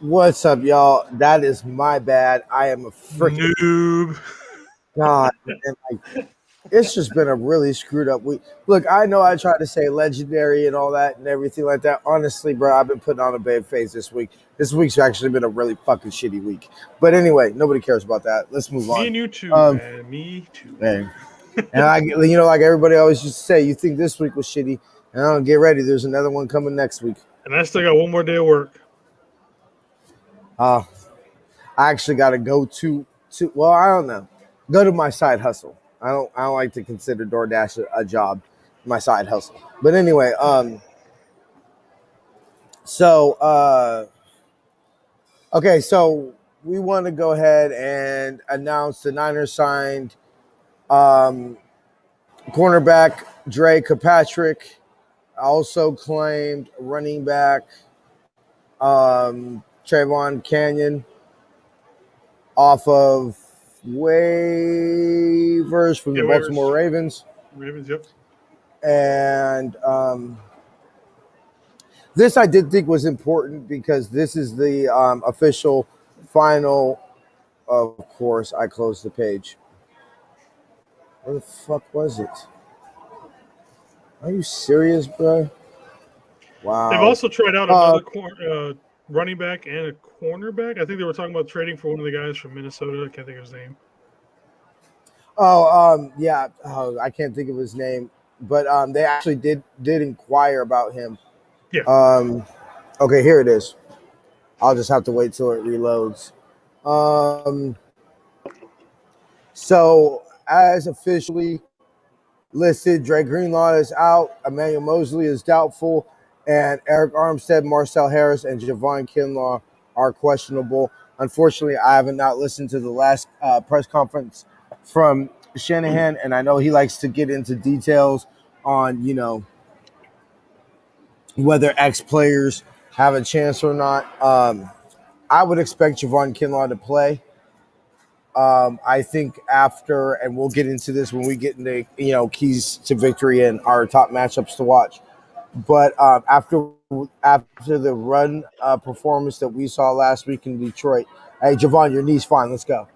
What's up, y'all? That is my bad. I am a freaking Noob. god, man. Like, it's just been a really screwed up week. Look, I know I tried to say legendary and all that and everything like that. Honestly, bro, I've been putting on a babe face this week. This week's actually been a really fucking shitty week. But anyway, nobody cares about that. Let's move on. Me and you too, man. Me too. Hey. And like everybody always used to say, you think this week was shitty, and get ready. There's another one coming next week. And I still got one more day of work. I actually got to go to well, I don't know. Go to my side hustle. I don't like to consider DoorDash a job, my side hustle. But anyway, okay, so we want to go ahead and announce the Niners signed cornerback Dre Kirkpatrick, also claimed running back Trayvon Canyon off of waivers from the Baltimore Ravens. Ravens, yep. And this I did think was important because this is the official final. Of course, I closed the page. Where the fuck was it? Are you serious, bro? Wow. They've also tried out another running back and a cornerback. I think they were talking about trading for one of the guys from Minnesota. I can't think of his name. Yeah. Oh, I can't think of his name, but they actually did inquire about him. Yeah. Okay, here it is. I'll just have to wait till it reloads. So as officially listed, Dre Greenlaw is out, Emmanuel Mosley is doubtful, and Eric Armstead, Marcel Harris, and Javon Kinlaw are questionable. Unfortunately, I haven't not listened to the last press conference from Shanahan, and I know he likes to get into details on, whether X players have a chance or not. I would expect Javon Kinlaw to play. I think after, and we'll get into this when we get into, keys to victory and our top matchups to watch. But after the run performance that we saw last week in Detroit, hey, Javon, your knee's fine. Let's go.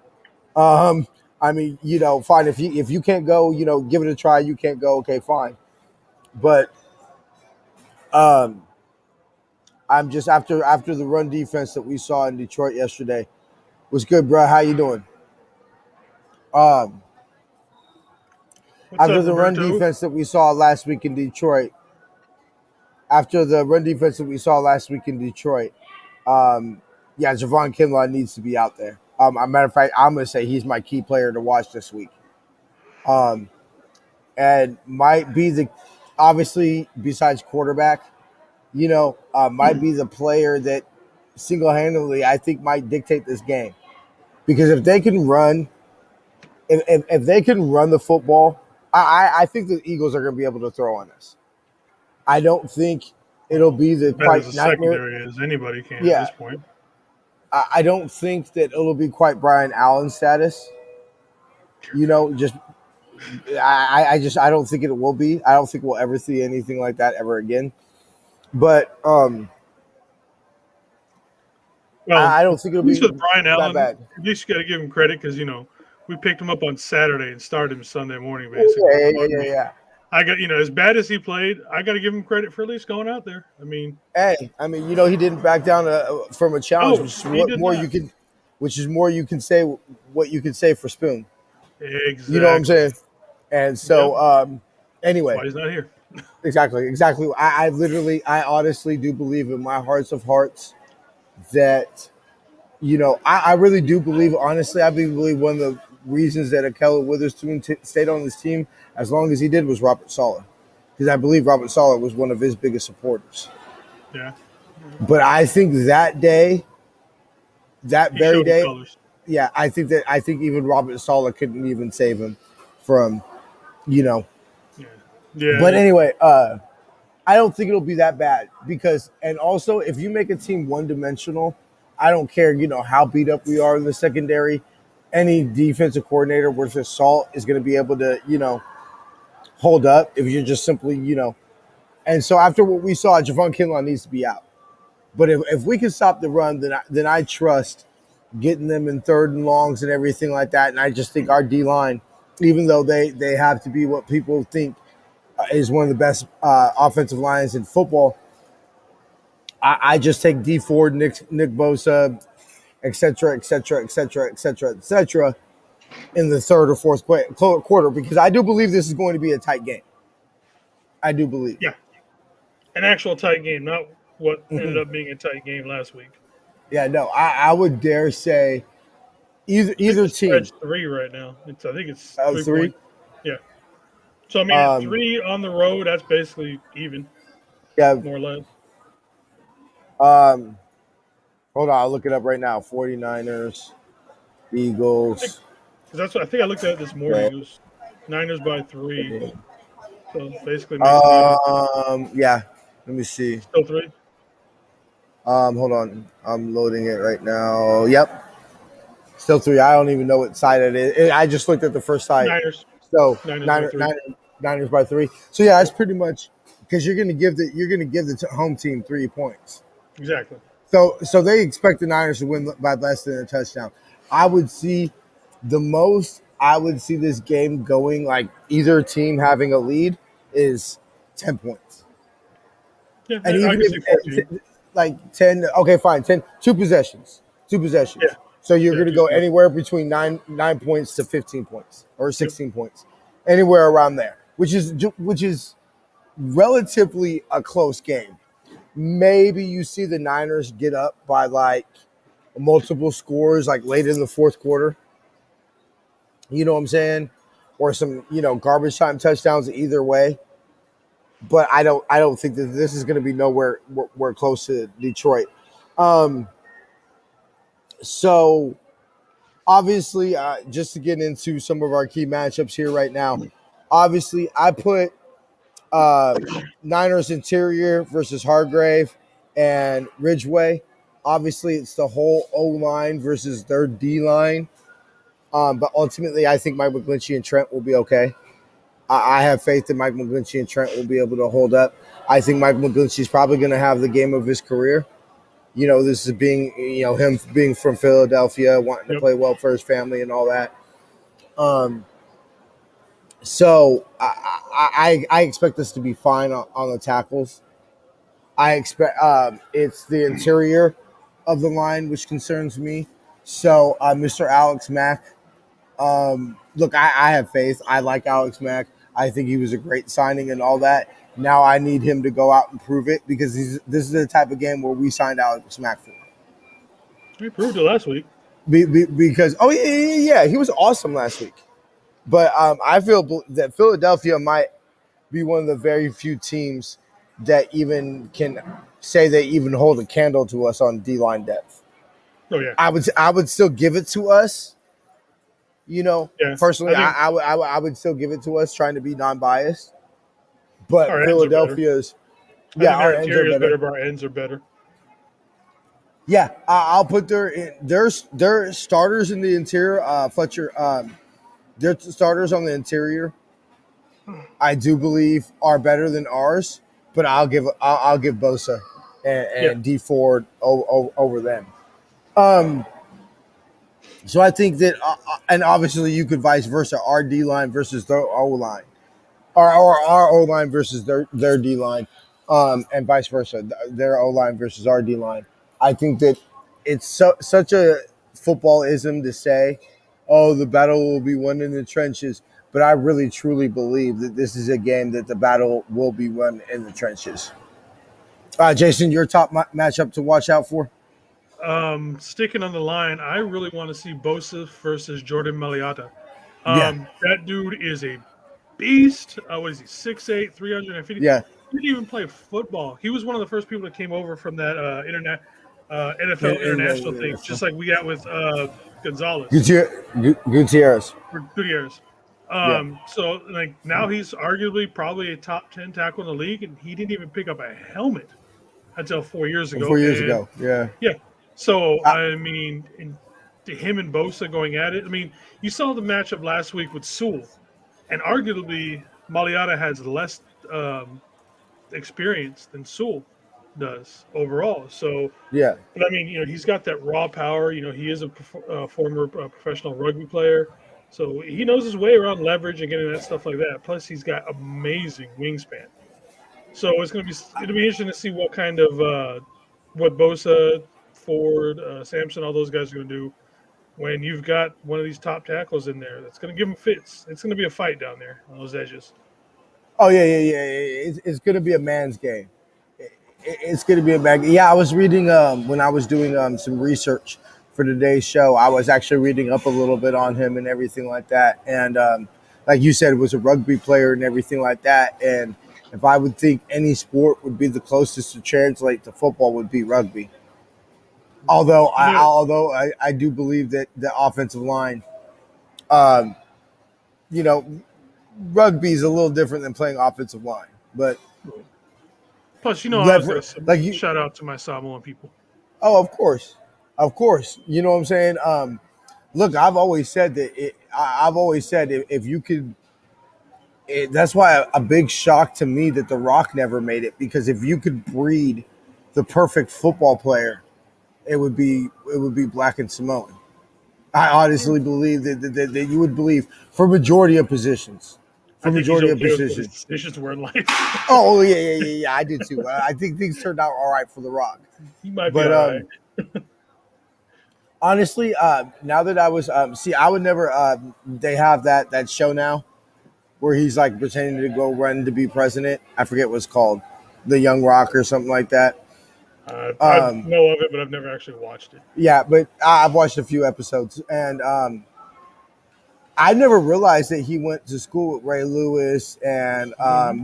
Fine. If you can't go, give it a try. You can't go. Okay, fine. But I'm just after the run defense that we saw in Detroit yesterday was good, bro. How you doing? After the run defense that we saw last week in Detroit, Javon Kinlaw needs to be out there. As a matter of fact, I'm going to say he's my key player to watch this week. And might be obviously, besides quarterback, might be the player that single-handedly I think might dictate this game. Because if they can run, if they can run the football, I think the Eagles are going to be able to throw on us. I don't think it'll be the quite nightmare secondary as anybody can at this point. I don't think that it'll be quite Brian Allen status. I don't think it will be. I don't think we'll ever see anything like that ever again. But I don't think it'll be Brian Allen, that bad. At least you got to give him credit because we picked him up on Saturday and started him Sunday morning, basically. Yeah. I got as bad as he played, I got to give him credit for at least going out there. He didn't back down from a challenge, which is more you can say what you can say for Spoon. Exactly. You know what I'm saying? And so, anyway, that's why he's not here. Exactly. I honestly do believe in my hearts of hearts that, I really do believe, honestly, I believe one of the reasons that Ahkello Witherspoon stayed on this team as long as he did was Robert Saleh, because I believe Robert Saleh was one of his biggest supporters. Yeah. But I think that day that He very showed his day, colors. yeah, I think even Robert Sala couldn't even save him from, you know. Yeah. But Yeah. anyway, I don't think it'll be that bad because, and also if you make a team one dimensional, I don't care, how beat up we are in the secondary. Any defensive coordinator worth his salt is going to be able to, hold up if you're just simply, And so after what we saw, Javon Kinlaw needs to be out. But if we can stop the run, then I trust getting them in third and longs and everything like that. And I just think our D line, even though they have to be what people think is one of the best offensive lines in football, I just take D Ford, Nick Bosa, et cetera, et cetera, et cetera, et cetera, et cetera, in the third or fourth quarter because I do believe this is going to be a tight game. I do believe. Yeah. An actual tight game, not what ended Mhm. up being a tight game last week. Yeah, no, I would dare say I think either the team. spread's 3 right now. I think it's Oh, 3 point. three. Yeah. So I mean, at Um, 3 on the road, that's basically even, yeah. more or less. Um, hold on, I'll look it up right now. 49ers, Because Eagles. that's what I think I looked at it this morning. Okay. It was Niners by 3, so basically makes it even. Yeah. Let me see. Still 3. Hold on. I'm loading it right now. Yep. Still three. I don't even know what side it is. I just looked at the first side. Niners. So Niners by 3. Niners by 3. So yeah, that's Yep. pretty much because you're gonna give the home team 3 points. Exactly. So they expect the Niners to win by less than a touchdown. I would see this game going like either team having a lead is 10 points. Yeah, And I even can see 14. if like 10, okay, fine, 10, two possessions. Two Yeah. possessions. So you're Yeah. gonna Two go scores. anywhere between 9 points to 15 points or Yep. 16 points. Anywhere around there, which is relatively a close game. Maybe you see the Niners get up by like multiple scores like late in the fourth quarter. You know what I'm saying? Or some, garbage time touchdowns either way. But I don't think that this is going to be nowhere where close to Detroit. Um, so obviously, just to get into some of our key matchups here right now, obviously I put uh, Niners interior versus Hargrave and Ridgeway. Obviously, it's the whole O line versus their D line. But ultimately, I think Mike McGlinchey and Trent will be okay. I have faith that Mike McGlinchey and Trent will be able to hold up. I think Mike McGlinchey is probably going to have the game of his career. This is being, him being from Philadelphia, wanting to Yep. play well for his family and all that. So I expect this to be fine on the tackles. I expect it's the interior of the line which concerns me. So Mr. Alex Mack, look, I have faith. I like Alex Mack. I think he was a great signing and all that. Now I need him to go out and prove it because this is the type of game where we signed Alex Mack for. We proved it last week. Because yeah, he was awesome last week. But I feel that Philadelphia might be one of the very few teams that even can say they even hold a candle to us on D line depth. Oh yeah. I would still give it to us. Yeah. Personally, I think I would still give it to us, trying to be non-biased. But our ends are better. Philadelphia's, I yeah, think our our ends are interior is better. better, but our ends are better. Yeah, I'll put their starters in the interior. Fletcher, their starters on the interior, I do believe are better than ours. But I'll give Bosa and, Yeah. and D Ford over them. Um, so I think that, and obviously you could vice versa, our D line versus their O line, or our O line versus their D line, and vice versa, their O line versus our D line. I think that it's such a footballism to say, "Oh, the battle will be won in the trenches," but I really truly believe that this is a game that the battle will be won in the trenches. Jason, your top matchup to watch out for? Sticking on the line, I really want to see Bosa versus Jordan Maliata. Yeah, That dude is a beast. What is he? 6'8", 350. yeah, He didn't even play football. He was one of the first people that came over from that internet NFL international thing, just like we got with Gonzalez. Gutierrez. For Gutierrez. Yeah. So like now he's arguably probably a top 10 tackle in the league, and he didn't even pick up a helmet until 4 years ago. 4 years And, ago. Yeah. Yeah. So I mean, to him and Bosa going at it. I mean, you saw the matchup last week with Sewell, and arguably Maliata has less experience than Sewell does overall. So Yeah. but I mean, he's got that raw power. He is a former professional rugby player, so he knows his way around leverage and getting that stuff like that. Plus, he's got amazing wingspan. So it'll be interesting to see what kind of what Bosa, Ford, Sampson, all those guys are going to do when you've got one of these top tackles in there. That's going to give them fits. It's going to be a fight down there on those edges. Oh yeah. It's going to be a man's game. It's going to be a bag. Yeah, I was reading when I was doing some research for today's show. I was actually reading up a little bit on him and everything like that. And like you said, was a rugby player and everything like that. And if I would think any sport would be the closest to translate to football, would be rugby. Although I do believe that the offensive line, you know, rugby is a little different than playing offensive line, but. Plus, I was gonna shout out to my Samoan people. Oh, of course. You know what I'm saying? Look, I've always said that. If you could, that's why a big shock to me that The Rock never made it, because if you could breed the perfect football player, it would be Black and Samoan. I honestly believe that you would believe for majority of positions. For majority of positions. Decisions were in life. Oh yeah. I did too. I think things turned out all right for The Rock. You might be all right. Honestly, now that I was I would never. They have that show now, where he's like pretending to go run to be president. I forget what it's called, The Young Rock or something like that. I know of it, but I've never actually watched it. Yeah, but I've watched a few episodes, and I never realized that he went to school with Ray Lewis and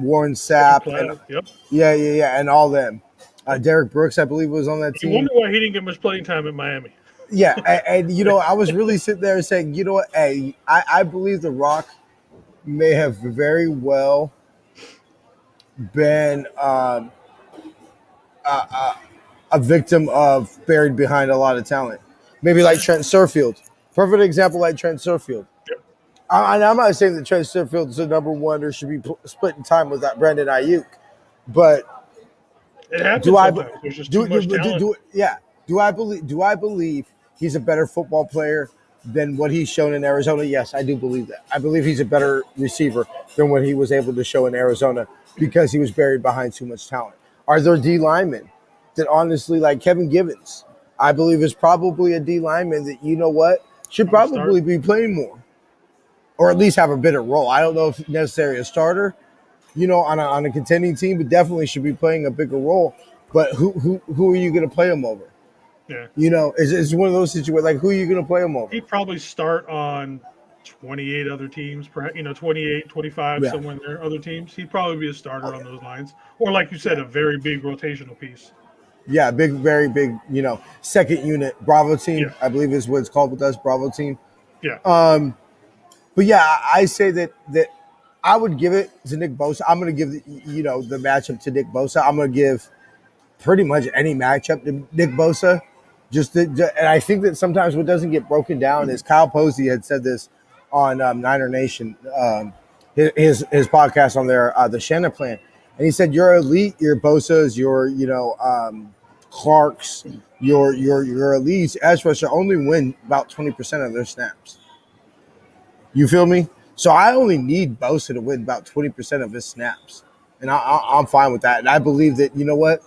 Warren Sapp. And, yep. Yeah, and all them. Derek Brooks, I believe, was on that team. You wonder why he didn't get much playing time in Miami. Yeah, and I was really sitting there saying, you know what, hey, I believe The Rock may have very well been a victim of buried behind a lot of talent. Maybe like Trent Sherfield. Perfect example like Trent Sherfield. Yep. I'm not saying that Trent Sherfield is the number one or should be splitting time with that Brandon Ayuk, but it happens. There's just too much talent. Do I believe he's a better football player than what he's shown in Arizona? Yes, I do believe that. I believe he's a better receiver than what he was able to show in Arizona because he was buried behind too much talent. Are there D linemen that honestly, like Kevin Givens, I believe is probably a D lineman that, you know what, should probably be playing more or at least have a better role. I don't know if necessarily a starter, on a contending team, but definitely should be playing a bigger role. But who are you going to play him over? Yeah. It's one of those situations, like, who are you going to play him over? He'd probably start on 28 other teams, 28, 25, somewhere in there, other teams. He'd probably be a starter on those lines. Or, like you said, a very big rotational piece. Yeah, very big, second unit, Bravo team, Yeah. I believe is what it's called with us, Bravo team. Yeah. But yeah, I say that I would give it to Nick Bosa. I'm going to give, the matchup to Nick Bosa. I'm going to give pretty much any matchup to Nick Bosa. And I think that sometimes what doesn't get broken down is Kyle Posey had said this on Niner Nation, his podcast on there, the Shannon Plan. And he said, your elite, your Bosa's, your, Clark's, your elites, edge rusher only win about 20% of their snaps. You feel me? So I only need Bosa to win about 20% of his snaps. And I'm fine with that. And I believe that, you know what?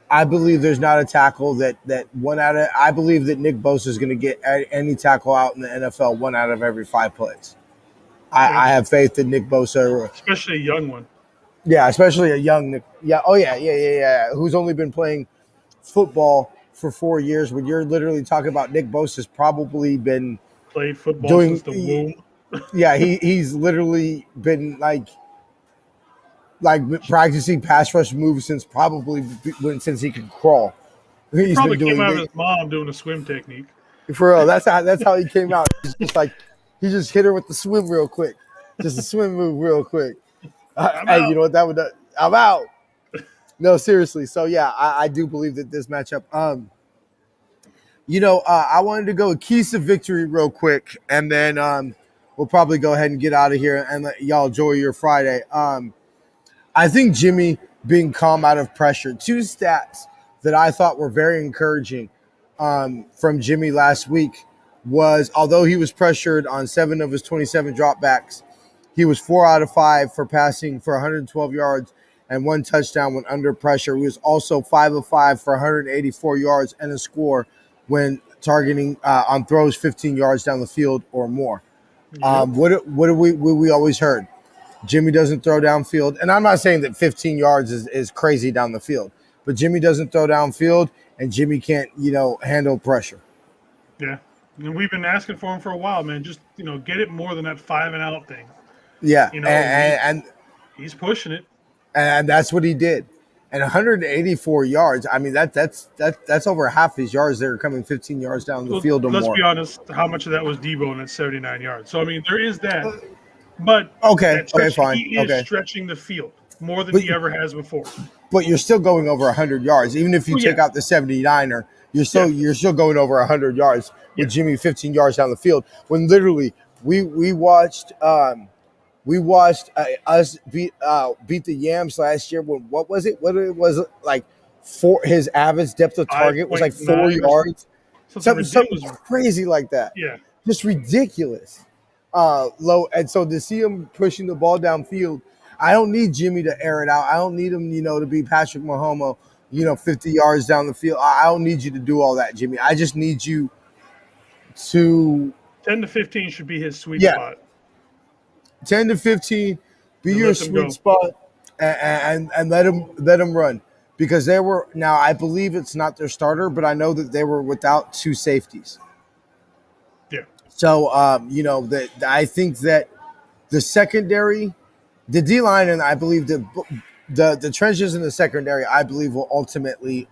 I believe there's not a tackle that one out of – I believe that Nick Bosa is going to get any tackle out in the NFL 1 out of every 5 plays. I have faith in Nick Bosa. Especially a young one. Yeah, especially a young Nick. Yeah, oh, yeah. Who's only been playing football for 4 years when you're literally talking about Nick Bosa's probably been – played football since the womb. Yeah, he's literally been like practicing pass rush moves since he could crawl. He He's been probably came doing out of it his mom doing a swim technique. for real. That's how he came out. He's just like he just hit her with the swim real quick, just a swim move real quick. I'm Hey, you out. know what that would? I'm out. No, seriously. So yeah, I do believe that this matchup. I wanted to go with keys to victory real quick, and then we'll probably go ahead and get out of here and let y'all enjoy your Friday. I think Jimmy being calm out of pressure. Two stats that I thought were very encouraging from Jimmy last week was although he was pressured on 7 of his 27 dropbacks, he was 4 out of 5 for passing for 112 yards and 1 touchdown when under pressure. He was also 5 of 5 for 184 yards and a score when targeting on throws 15 yards down the field or more. Yep. What we always heard? Jimmy doesn't throw downfield. And I'm not saying that 15 yards is crazy down the field, but Jimmy doesn't throw downfield and Jimmy can't, handle pressure. Yeah. And we've been asking for him for a while, man. Just, get it more than that 5 and out thing. Yeah. You know, he's pushing it. And that's what he did. And 184 yards. I mean, that's over half his yards that are coming 15 yards down the field or let's more. be honest, how much of that was Debo and that 79 yards? So, I mean, there is that. But Okay, fine. he is stretching the field more than he ever has before. But you're still going over 100 yards. Even if you take out the 79er, you're still going over 100 yards with Jimmy 15 yards down the field. When literally we watched us beat the Yams last year. What was it? What it was like for his average depth of target was like 4 yards. Something crazy like that. Yeah. Just ridiculous. Low. And so to see him pushing the ball downfield, I don't need Jimmy to air it out. I don't need him, to be Patrick Mahomes, 50 yards down the field. I don't need you to do all that, Jimmy. I just need you to 10 to 15 should be his sweet spot. 10 to 15 be your sweet spot and let him run. Because they were now I believe it's not their starter, but I know that they were without 2 safeties. Yeah. So I think that the secondary, the D line, and I believe the trenches in the secondary, I believe will ultimately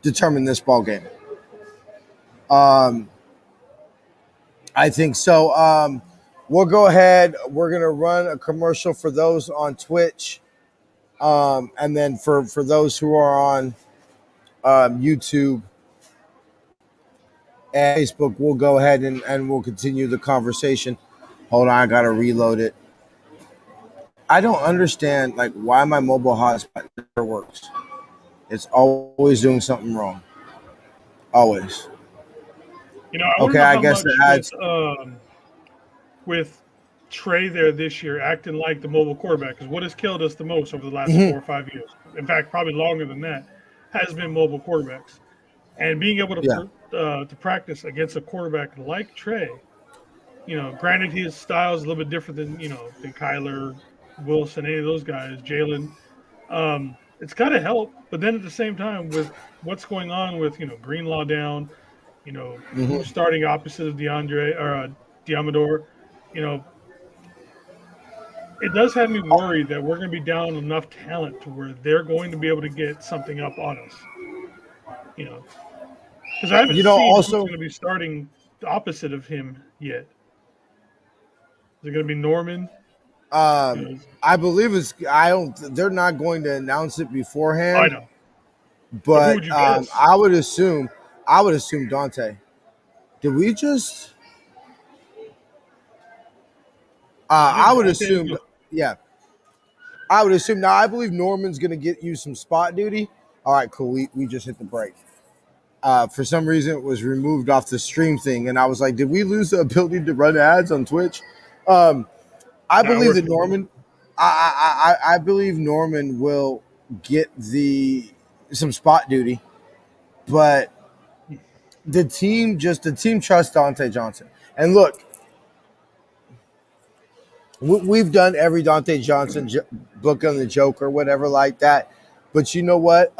determine this ball game. I think so. We'll go ahead. We're gonna run a commercial for those on Twitch, and then for those who are on YouTube and Facebook, we'll go ahead and we'll continue the conversation. Hold on, I gotta reload it. I don't understand why my mobile hotspot never works. It's always doing something wrong. Always. I guess it adds with Trey there this year acting like the mobile quarterback, because what has killed us the most over the last 4 or 5 years, in fact, probably longer than that, has been mobile quarterbacks. And being able to practice against a quarterback like Trey, granted his style is a little bit different than Kyler, Wilson, any of those guys, Jalen. It's got to help, but then at the same time, with what's going on with Greenlaw down, who's starting opposite of Diamador, it does have me worried that we're going to be down enough talent to where they're going to be able to get something up on us. Because I haven't seen who's going to be starting opposite of him yet. Is it going to be Norman? I believe it's. They're not going to announce it beforehand. I know. But I would assume Dante. Did we just? I would assume. Yeah. I would assume. Now I believe Norman's going to get you some spot duty. All right, cool. We just hit the break. For some reason, it was removed off the stream thing, and I was like, "Did we lose the ability to run ads on Twitch?" I believe that Norman. I believe Norman will get some spot duty, but the team trusts Dante Johnson. And look, we've done every Dante Johnson book on the joke or whatever like that, but you know what?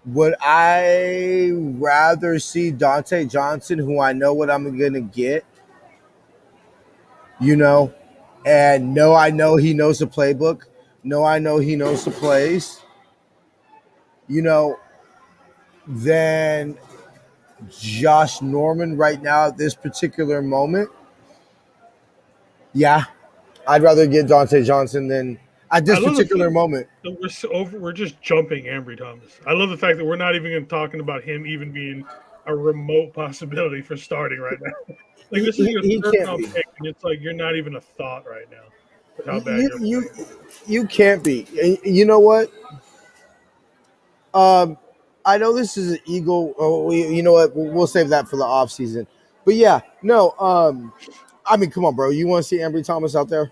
Would I rather see Dante Johnson, who I know what I'm going to get, and I know he knows the playbook. No, I know he knows the plays. you know, than Josh Norman right now at this particular moment, yeah, I'd rather get Dante Johnson than at I this love the particular fact moment. that we're just jumping Ambry Thomas. I love the fact that we're not even talking about him even being a remote possibility for starting right now. Like He, this is he, your he third can't round be. pick, and it's like you're not even a thought right now with how bad You, you're you, playing. you can't be. You know what? Um, I know this is an Eagle. Oh, you know what? We'll save that for the off season. But yeah, no. I mean, come on, bro. You want to see Ambry Thomas out there?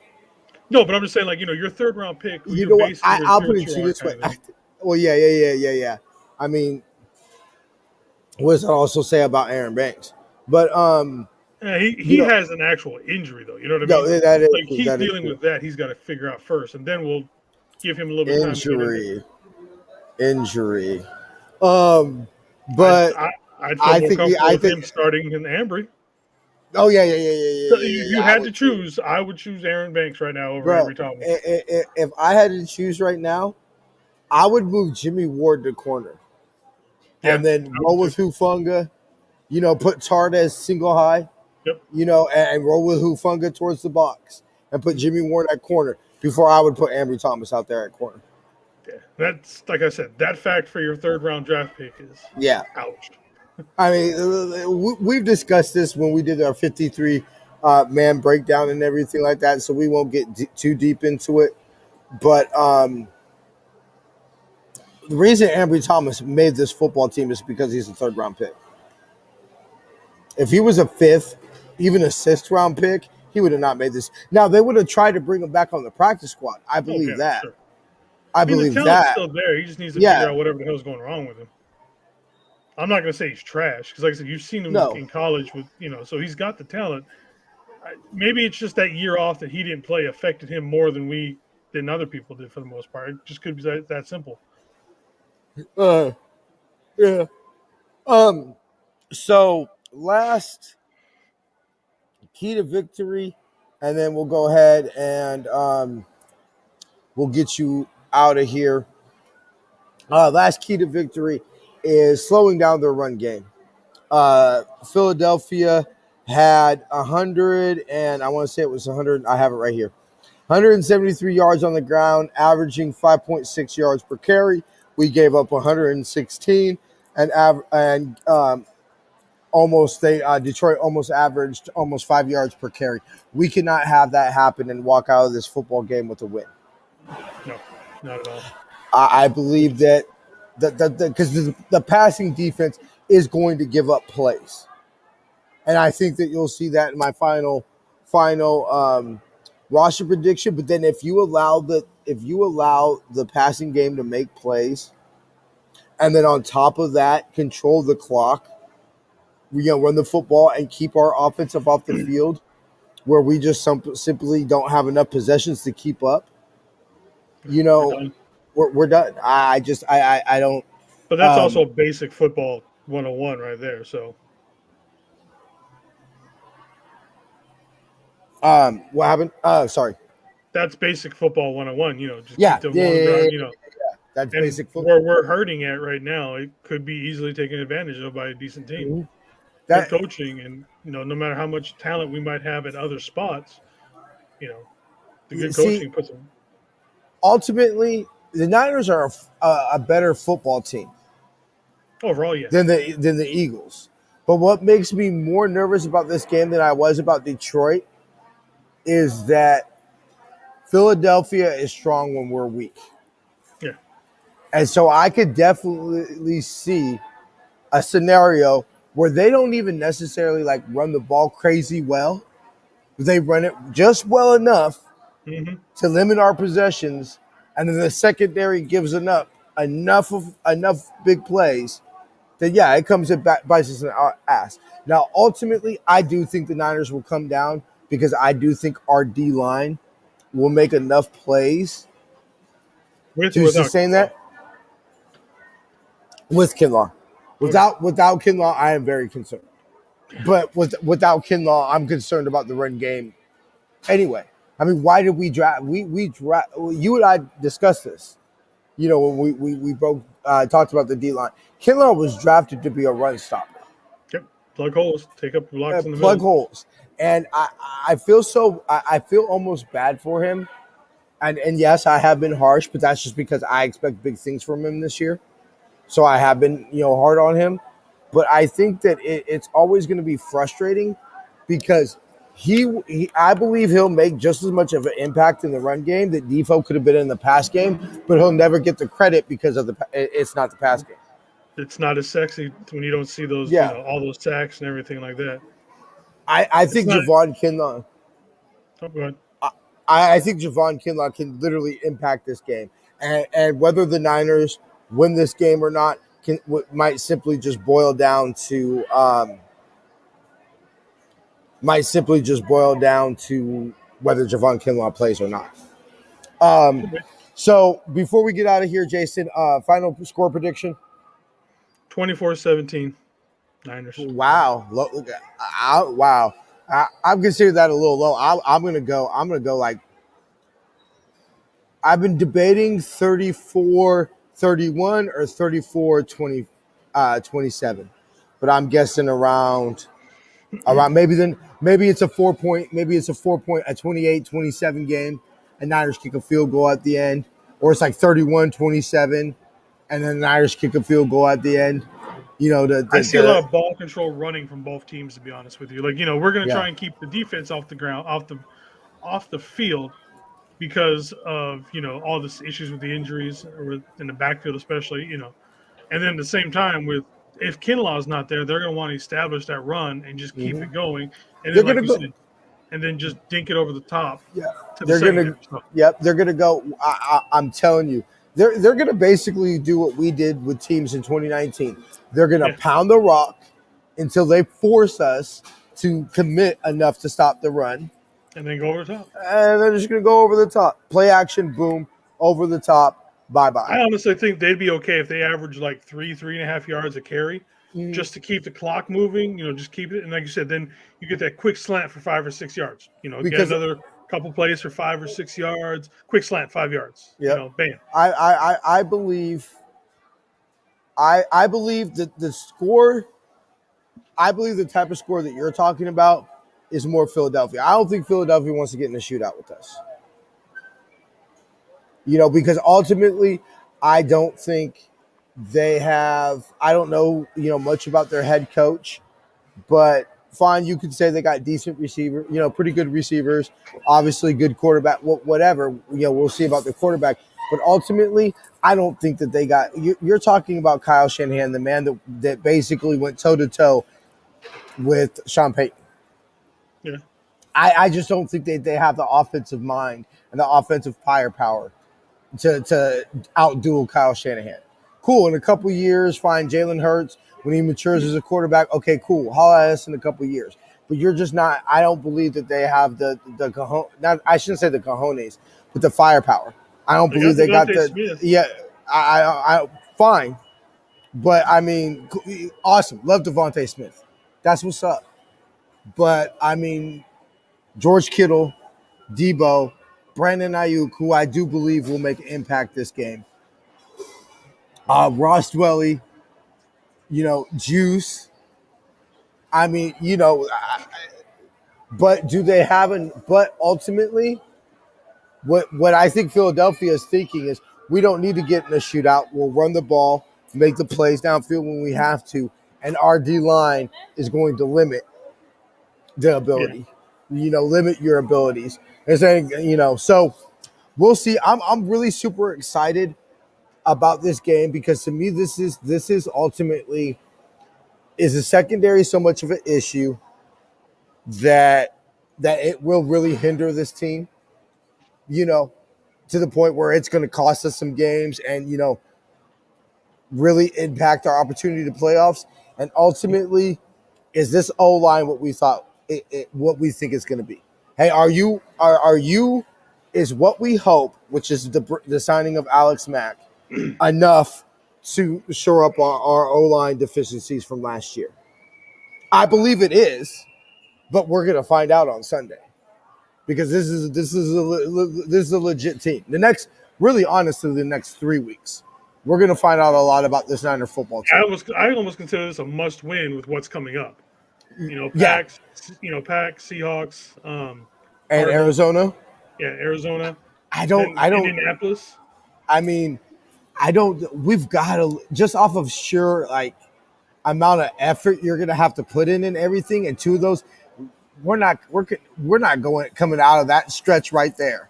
No, but I'm just saying, like your third round pick, who You you're know what? basing your I'll zero put it two to you on this way. kind of thing. Well, yeah. I mean, what does that also say about Aaron Banks? But Yeah, he you he know, has an actual injury though. You know what I no, mean? that is Like true. he's That is dealing true. with that. He's got to figure out first, and then we'll give him a little bit of time to get in there. Injury, injury. Um, I'd but I, I'd feel I more think comfortable I with think. him starting in Ambry. Oh yeah. So if you I had to would too, choose, I would choose Aaron Banks right now over bro. Ambry Thomas. If I had to choose right now, I would move Jimmy Ward to corner Yeah, and then I roll would too. with Hufunga. Put Tardez single high. Yep. And roll with Hufunga towards the box and put Jimmy Ward at corner before I would put Ambry Thomas out there at corner. Yeah, that's like I said. That fact for your third round draft pick is Yeah. ouch. I mean, we've discussed this when we did our 53 man breakdown and everything like that, so we won't get too deep into it. But the reason Ambry Thomas made this football team is because he's a third round pick. If he was a fifth, even a sixth round pick, he would have not made this. Now, they would have tried to bring him back on the practice squad. I Oh believe yeah, for that. sure. I I mean, the believe talent's that. still there. He just needs to figure Yeah. out whatever the hell's going wrong with him. I'm not going to say he's trash because, like I said, you've seen him No. in college with so he's got the talent. Maybe it's just that year off that he didn't play affected him more than other people did for the most part. It just could be that simple. Uh, yeah. So last key to victory, and then we'll go ahead and we'll get you out of here. Last key to victory is slowing down their run game. Philadelphia had 100, and I want to say it was 100. I have it right here. 173 yards on the ground, averaging 5.6 yards per carry. We gave up 116, and Detroit almost averaged almost 5 yards per carry. We cannot have that happen and walk out of this football game with a win. No, not at all. I believe that because the passing defense is going to give up plays, and I think that you'll see that in my final roster prediction. But then if you allow the passing game to make plays, and then on top of that control the clock, run the football and keep our offensive off the field, where we just simply don't have enough possessions to keep up. We're done. We're done. I don't. But that's also basic football 101 right there. So What happened? Sorry. that's basic football 101. Just Yeah, keep the long ground. That's And basic football. where we're hurting at right now, it could be easily taken advantage of by a decent team. Mhm. Good coaching, and no matter how much talent we might have at other spots, the good coaching puts them. Ultimately, the Niners are a better football team Overall, yeah. than the Eagles. But what makes me more nervous about this game than I was about Detroit is that Philadelphia is strong when we're weak. Yeah. And so I could definitely see a scenario where they don't even necessarily run the ball crazy well. They run it just well enough to limit our possessions, and then the secondary gives enough big plays that it comes and bites us in our ass. Now, ultimately, I do think the Niners will come down because I do think our D line will make enough plays to sustain that. With Kinlaw, without Kinlaw, I am very concerned. But without Kinlaw, I'm concerned about the run game. Anyway, I mean, why did we draft? We draft. You and I discussed this. You know, when we both talked about the D line, Kinlaw was drafted to be a run stopper, Yep. Plug holes, take up blocks in the plug middle. holes, and I feel almost bad for him. And yes, I have been harsh, but that's just because I expect big things from him this year. So I have been, hard on him. But I think that it's always going to be frustrating because I believe he'll make just as much of an impact in the run game that Defoe could have been in the pass game, but he'll never get the credit because it's not the pass game. It's not as sexy when you don't see those, Yeah, all those sacks and everything like that. I It's think not. Javon Kinlaw. Oh, go ahead. I think Javon Kinlaw can literally impact this game, and whether the Niners win this game or not might simply just boil down to whether Javon Kinlaw plays or not. So before we get out of here, Jason, final score prediction. 24-17, Niners. Wow, wow. I'm considering that a little low. I'm gonna go. Like I've been debating 34-31 or 27, but I'm guessing around maybe it's a 4 point, a 28-27 game, and Niners kick a field goal at the end, or it's like 31-27, and then the Niners kick a field goal at the end. I see a lot of ball control running from both teams, to be honest with you. Like, we're going to try and keep the defense off the ground, off the field, because of all the issues with the injuries or in the backfield, especially. And then at the same time, if Kinlaw's not there, they're going to want to establish that run and just keep it going, and then like you said, and then just dink it over the top. Yeah, they're going to. Yep, they're going to go. I'm telling you, they're going to basically do what we did with teams in 2019. They're going to pound the rock until they force us to commit enough to stop the run. And then go over the top. And they're just going to go over the top. Play action, boom, over the top, bye-bye. I honestly think they'd be okay if they average like 3.5 yards a carry just to keep the clock moving, just keep it. And like you said, then you get that quick slant for 5 or 6 yards. Get another couple plays for 5 or 6 yards, quick slant, 5 yards. Yeah. Bam. I believe that the score, I believe the type of score that you're talking about is more Philadelphia. I don't think Philadelphia wants to get in a shootout with us. Because ultimately, I don't think they have. I don't know, much about their head coach, but fine, you could say they got decent receiver, pretty good receivers, obviously good quarterback, whatever. We'll see about the quarterback, but ultimately, I don't think that they got. You're talking about Kyle Shanahan, the man that basically went toe to toe with Sean Payton. Yeah. I just don't think they have the offensive mind and the offensive firepower to outduel Kyle Shanahan. Cool, in a couple years, fine. Jalen Hurts, when he matures as a quarterback, okay, cool. Holla at us in a couple years. But you're just not. I don't believe that they have the I shouldn't say the cojones, but the firepower. I don't believe they got the. Smith. Yeah, I fine, but I mean, awesome. Love Devontae Smith. That's what's up. But I mean, George Kittle, Debo, Brandon Ayuk, who I do believe will make an impact this game. Ross Dwelly, Juice. I mean, but do they have but ultimately, what I think Philadelphia is thinking is we don't need to get in a shootout. We'll run the ball, make the plays downfield when we have to, and our D line is going to limit the ability. Yeah. Limit your abilities. And saying, so we'll see. I'm really super excited about this game because to me this is ultimately is a secondary so much of an issue that it will really hinder this team, to the point where it's going to cost us some games and really impact our opportunity to playoffs. And ultimately, is this O-line what we thought what we think it's going to be? Hey, are you is what we hope, which is the signing of Alex Mack, enough to shore up our O-line deficiencies from last year? I believe it is, but we're going to find out on Sunday because this is a legit team. The next really honestly the next 3 weeks. We're going to find out a lot about this Niner football team. I almost consider this a must win with what's coming up. Yeah. Packs, Pack, Seahawks, And Cardinals. Arizona. Yeah, Arizona. I don't. Indianapolis. I mean, I don't. We've got to just off of sure like amount of effort you're going to have to put in and everything. And two of those, we're not coming out of that stretch right there.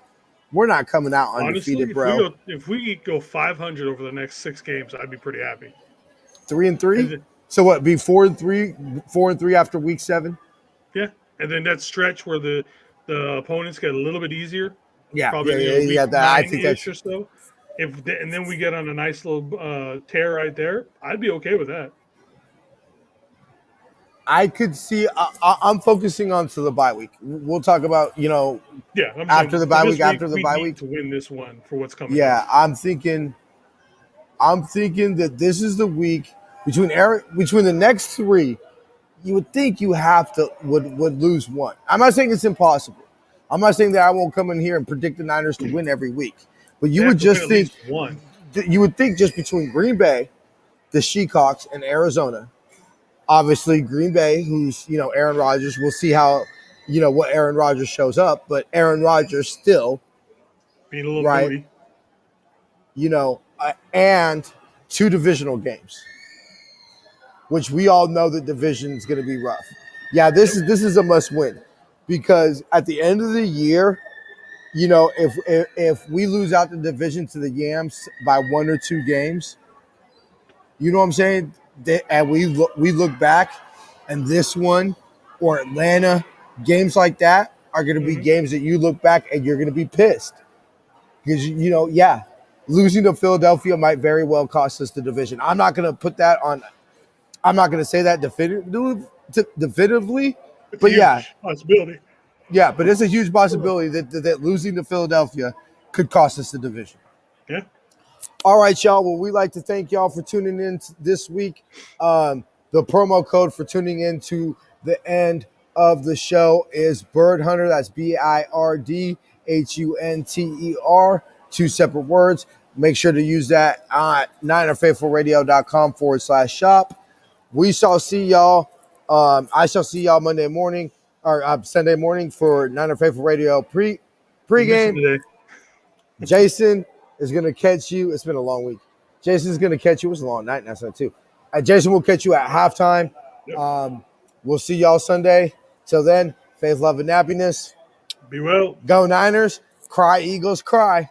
We're not coming out undefeated, bro. If we go 500 over the next 6 games, I'd be pretty happy. 3-3. So what? Be 4-3. 4-3 after week 7. Yeah, and then that stretch where the opponents get a little bit easier. Yeah, probably that I think that's or so. And then we get on a nice little tear right there, I'd be okay with that. I could see. I'm focusing on to the bye week. We'll talk about after the bye week. After the bye week to win this one for what's coming. Yeah, up. I'm thinking that this is the week between the next 3. You would think you have to would lose one. I'm not saying it's impossible. I'm not saying that I won't come in here and predict the Niners to win every week. But you would just think one. You would think just between Green Bay, the Seahawks, and Arizona. Obviously, Green Bay, who's Aaron Rodgers. We'll see how what Aaron Rodgers shows up, but Aaron Rodgers still being a little right. Booty. And 2 divisional games, which we all know the division is going to be rough. Yeah, this is a must win because at the end of the year, if we lose out the division to the Yams by 1 or 2 games, you know what I'm saying? And we look back, and this one or Atlanta, games like that are going to be games that you look back and you're going to be pissed because losing to Philadelphia might very well cost us the division. I'm not going to put that on. I'm not going to say that definitively, but yeah, possibility. Yeah, but it's a huge possibility that losing to Philadelphia could cost us the division. Yeah. All right, y'all. Well, we'd like to thank y'all for tuning in this week. The promo code for tuning in to the end of the show is Bird Hunter. That's BIRDHUNTER. 2 separate words. Make sure to use that at NinerFaithfulRadio.com/shop. We shall see y'all. I shall see y'all Monday morning or Sunday morning for Niner Faithful Radio pregame. Jason is going to catch you. It's been a long week. Jason's going to catch you. It was a long night last night too. Jason will catch you at halftime. Yep. We'll see y'all Sunday. Till then, faith, love, and happiness. Be well. Go Niners. Cry, Eagles, cry.